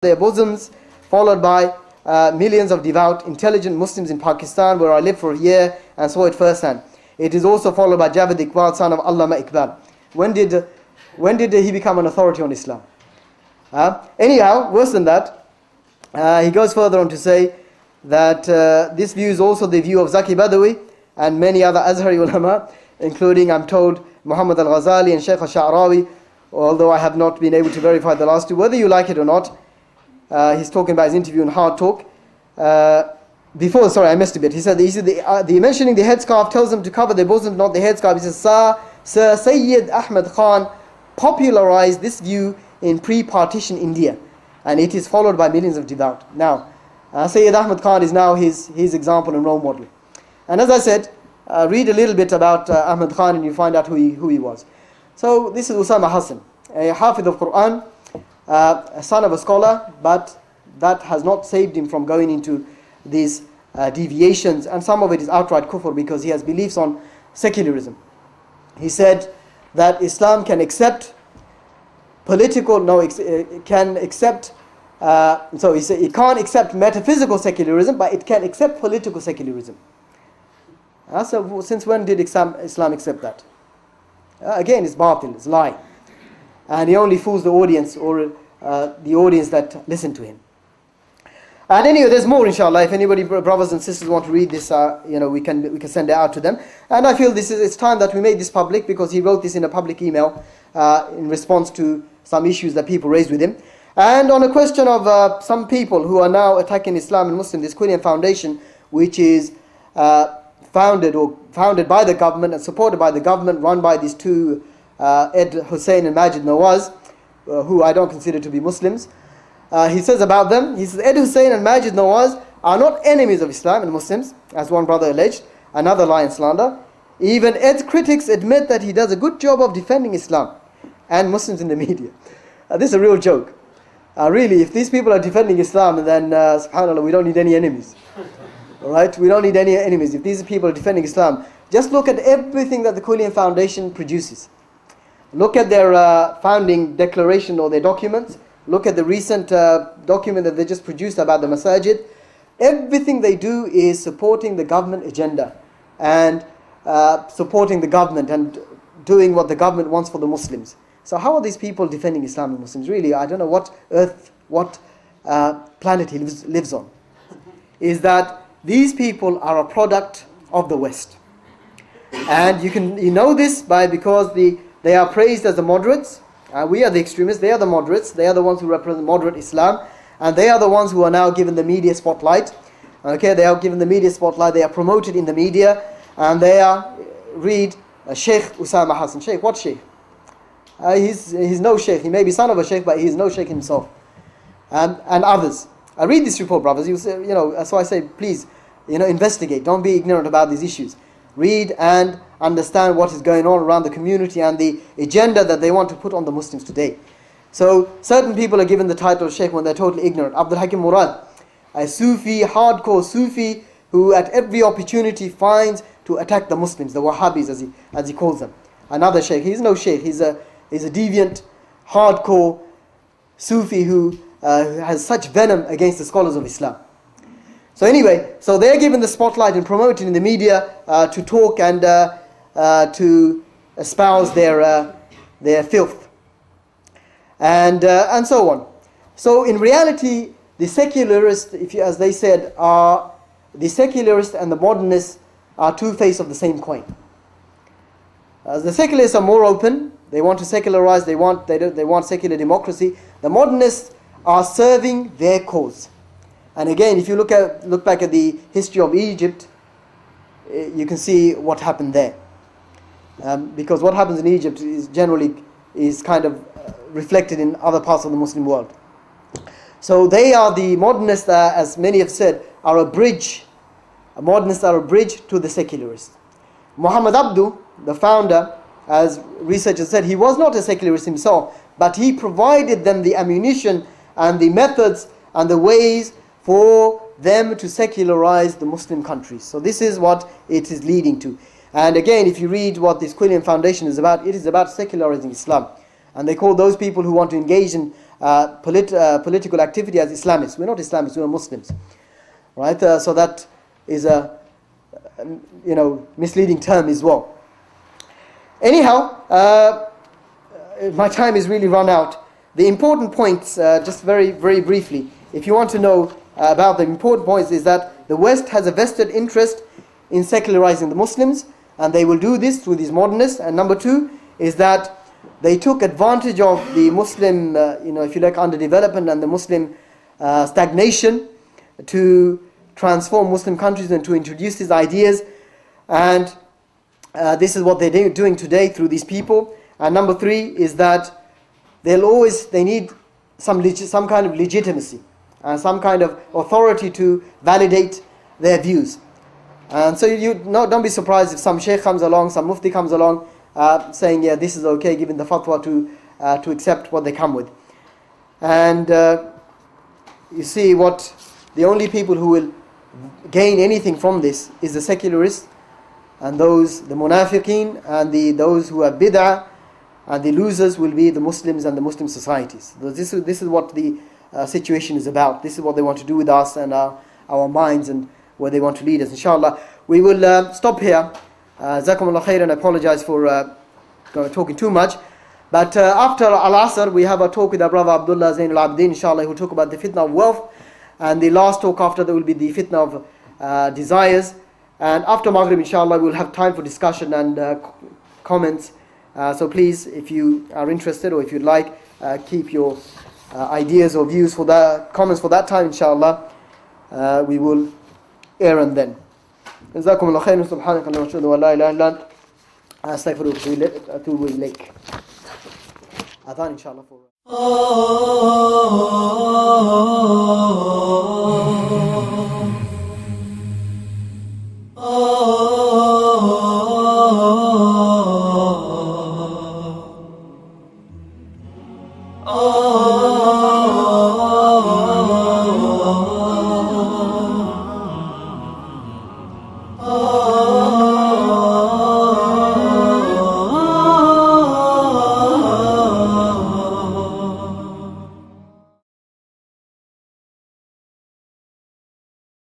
their bosoms, followed by millions of devout, intelligent Muslims in Pakistan, where I lived for a year and saw it firsthand. It is also followed by Javed Iqbal, son of Allama Iqbal. When did he become an authority on Islam? Anyhow, worse than that, he goes further on to say that this view is also the view of Zaki Badawi and many other Azhari ulama, including, I'm told, Muhammad al-Ghazali and Shaykh al-Sha'rawi, although I have not been able to verify the last two. Whether you like it or not, he's talking about his interview in Hard Talk. I missed a bit. He said the mentioning the headscarf tells them to cover their bosoms, not the headscarf. He says, Sir Sayyid Ahmad Khan popularized this view in pre-partition India, and it is followed by millions of devout. Now, Sayyid Ahmad Khan is now his example and role model. And as I said, read a little bit about Ahmad Khan and you find out who he was. So this is Usama Hasan, a Hafidh of Quran, a son of a scholar, but that has not saved him from going into these deviations, and some of it is outright kufr because he has beliefs on secularism. He said that Islam can accept he said it can't accept metaphysical secularism, but it can accept political secularism. So since when did Islam accept that? Again, it's batil, it's lie. And he only fools the audience, or the audience that listen to him. And anyway, there's more, inshallah. If anybody, brothers and sisters, want to read this, we can send it out to them. And I feel it's time that we made this public, because he wrote this in a public email in response to some issues that people raised with him. And on a question of some people who are now attacking Islam and Muslims, this Quilliam Foundation, which is founded by the government and supported by the government, run by these two, Ed Hussein and Majid Nawaz, who I don't consider to be Muslims. He says about them, he says, Ed Hussein and Majid Nawaz are not enemies of Islam and Muslims, as one brother alleged, another lie and slander. Even Ed's critics admit that he does a good job of defending Islam and Muslims in the media. This is a real joke. Really, if these people are defending Islam, then subhanAllah, we don't need any enemies. Alright, we don't need any enemies. If these people are defending Islam, just look at everything that the Quilliam Foundation produces. Look at their founding declaration or their documents. Look at the recent document that they just produced about the masajid. Everything they do is supporting the government agenda and supporting the government and doing what the government wants for the Muslims. So how are these people defending Islam and Muslims? Really, I don't know what earth, what planet he lives on. Is that these people are a product of the West. And you know this because they are praised as the moderates. We are the extremists, they are the moderates, they are the ones who represent moderate Islam, and they are the ones who are now given the media spotlight. Okay, they are given the media spotlight, they are promoted in the media, and they are, read Sheikh Usama Hasan. Sheikh, what Sheikh? He's no Sheikh, he may be son of a Sheikh, but he is no Sheikh himself. And others. Read this report, brothers. You say, so I say, please, investigate, don't be ignorant about these issues. Read and understand what is going on around the community and the agenda that they want to put on the Muslims today. So certain people are given the title of Sheikh when they're totally ignorant. Abdul Hakim Murad, a Sufi, hardcore Sufi, who at every opportunity finds to attack the Muslims, the Wahhabis as he calls them. Another Sheikh, he's no Sheikh, he's a deviant, hardcore Sufi who has such venom against the scholars of Islam. So anyway, so they're given the spotlight and promoted in the media to talk and to espouse their filth and so on. So in reality, the secularists, as they said, are the secularists and the modernists are two faces of the same coin. The secularists are more open; they want to secularize. They want secular democracy. The modernists are serving their cause. And again, if you look back at the history of Egypt, you can see what happened there. Because what happens in Egypt is generally kind of reflected in other parts of the Muslim world. So they are the modernists, as many have said, are a bridge. Modernists are a bridge to the secularists. Muhammad Abdu, the founder, as researchers said, he was not a secularist himself, but he provided them the ammunition and the methods and the ways for them to secularize the Muslim countries. So this is what it is leading to. And again, if you read what this Quilliam Foundation is about, it is about secularizing Islam. And they call those people who want to engage in political activity as Islamists. We're not Islamists, we're Muslims. Right? So that is a misleading term as well. Anyhow, my time is really run out. The important points, just very, very briefly, if you want to know about the important points, is that the West has a vested interest in secularizing the Muslims, and they will do this through these modernists. And number two is that they took advantage of the Muslim, if you like, underdevelopment and the Muslim stagnation to transform Muslim countries and to introduce these ideas. And this is what they're doing today through these people. And number three is that they need some kind of legitimacy and some kind of authority to validate their views. And so don't be surprised if some sheikh comes along, some mufti comes along, saying, yeah, this is okay, giving the fatwa to accept what they come with. And you see the only people who will gain anything from this is the secularists and the munafiqeen and those who are bid'ah, and the losers will be the Muslims and the Muslim societies. So this is what the situation is about. This is what they want to do with us and our minds and where they want to lead us. Inshallah, we will stop here. Jazakumullah khairan. I apologize for talking too much. But after Al-Asr, we have a talk with our brother Abdullah Zain al-Abdin. Inshallah, he will talk about the fitna of wealth. And the last talk after that will be the fitna of desires. And after Maghrib, inshallah, we will have time for discussion and comments. So please, if you are interested or if you'd like, keep your ideas or views for that, comments for that time, inshallah. We will air and then. جزاكم الله خيرا سبحانك اللهم وبحمدك ولا اله الا انت استغفرك واتوب اليك. اذان ان شاء الله.